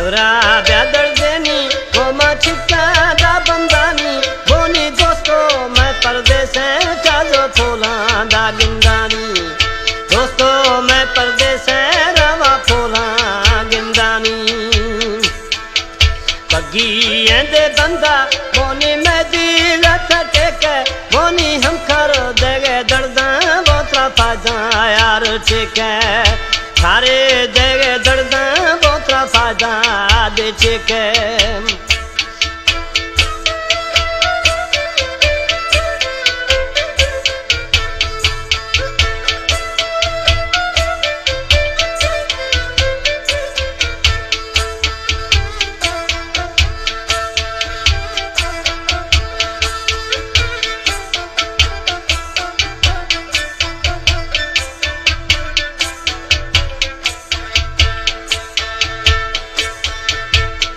गोरा ब्यादर देनी वो माँ छिक्का दा बंदानी बोनी दोस्तों मैं परदेस है चाजो फोला दा गिंदानी दोस्तों मैं परदेस है रवा फोला गिंदानी बग्गी दे बंदा बोनी मैं दिल टेक बोनी हम करो देगे दर्दा बोतरा फाजा यार ठीक है थारे देगे दर्दा बोतरा फाजा दे ठीक है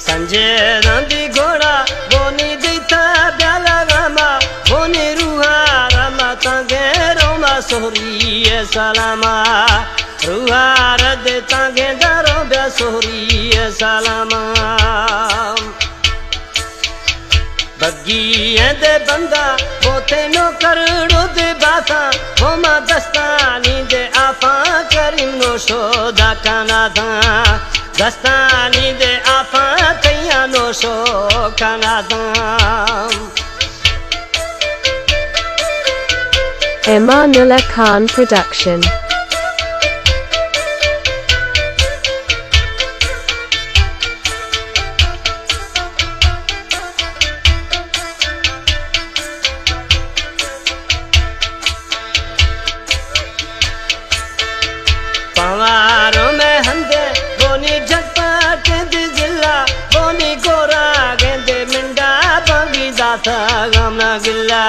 संजय नंदी घोड़ा बोनी दीता ब्याला गामा बोनी रूहा रमा तंगे रोमा सोहरी सलामा रूहा रद तंगे दरो ब्या सोहरी सलामा बग्गी दे बंदा बोते नो करड़ो दे बाता होमा दस्तानी दे आपा करीम नो शोदा काना था दस्तानी दे आपा तैया नो शो काना था Emanullah Khan Production. पवारों में हंदे बोनी झटपट दे जिला बोनी गोरा गेंदे मिंडा बगी दाता गमना गिल्ला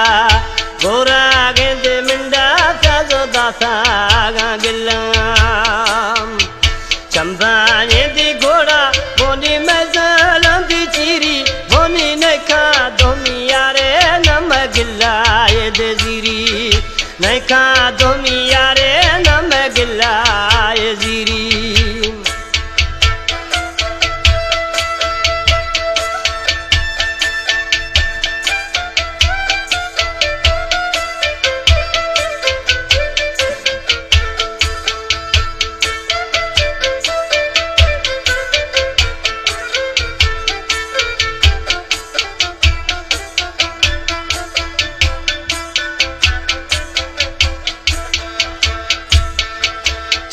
गोरा गेंदे मिंडा काजो दाता गा गिल्ला चंबाने दी घोड़ा बोनी में जलंदी चीरी बोनी नैका दोमी यारे नम गिल्ला ये दे जीरी नैका दोमी यारे नम गिल्ला ये जीरी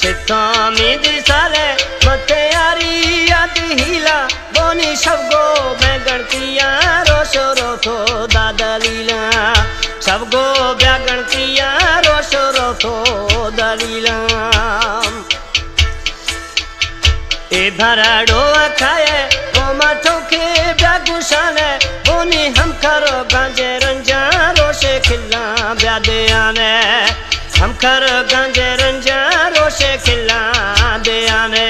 चित्तामी दी सारे मते यारी आदि हीला बोनी सबगो मैं गणतिया रोशो रोथो दादलीला सबगो ब्या गणतिया रोशो रोथो दलीला ए भराडो खाए वो माठो के ब्या गुशाने बोनी हम करो गांजे रंजा रोशे खिला ब्या दे आने हम कर गांजे रंजा रोशे खिला दे आने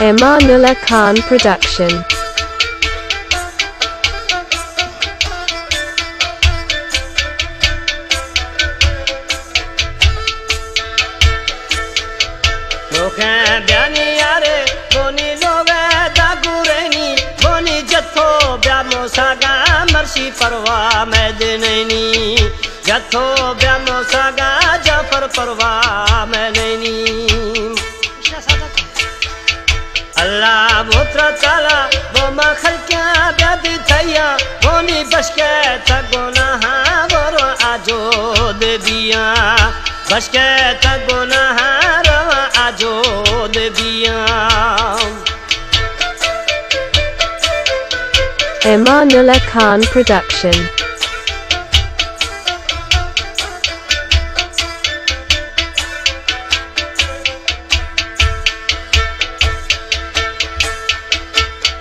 Emanullah Khan Production. ब्यानी यारे बोनी लोवे दागुरेनी बोनी जथो ब्या मोसागा मर्शी परवा मैं देनी जथो ब्या मोसागा जाफर परवा मैं नैनी अल्लाह मुत्रा ताला वो मखल क्या ब्याद थैया बोनी बशके तगोना बोरो आजो दे दिया बशके तगोना रवा आजो दे दिया Emanullah Khan Production.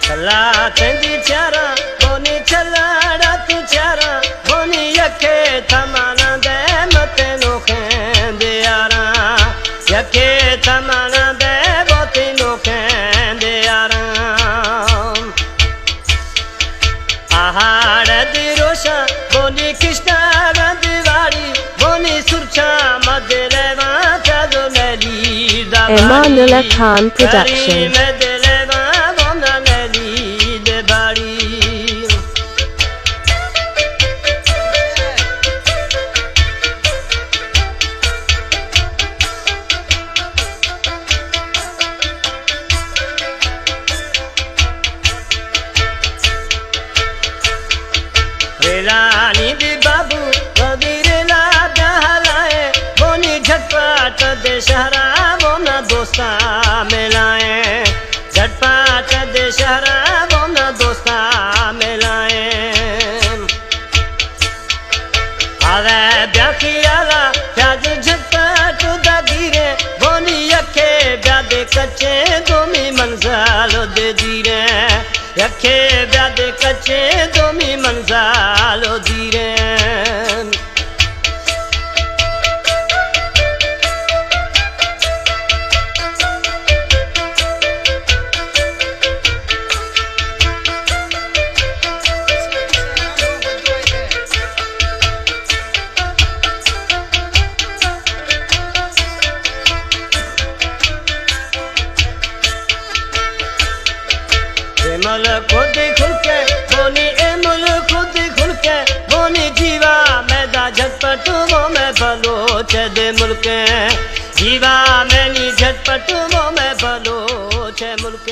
चला चंदी चारा बोनी चला रात चारा बोनी यके थमाना दे मते नोखे दे यारा यके थमाना दे बोली कृष्णा रंधवाड़ी बोनी सुरक्षा मदरेवा चादो नली दाबाड़ी Emanullah Khan Production. मदरेवा बोना नली दाबाड़ी रानी दी बाबू कबीरेला बहलाए बोनी झटपट दशहरा बोना दोस्ता मिलाए झटपट दशहरा बोना दोस्ता मिलाए आवे ब्याखियाला प्याज झटपट दागीरे बोनी यखे ब्यादे कच्चे दोमी मंजाल दे दीरे यखे ब्यादे कच्चे दोमी मंजालो दीरे एमल खुद खुल के बोनी एमल खुद खुल के बोनी जीवा मैदा झटपट वो मैं बलोच दे मुल्क जीवा मैनी झटपट वो मैं बलोच मुल्क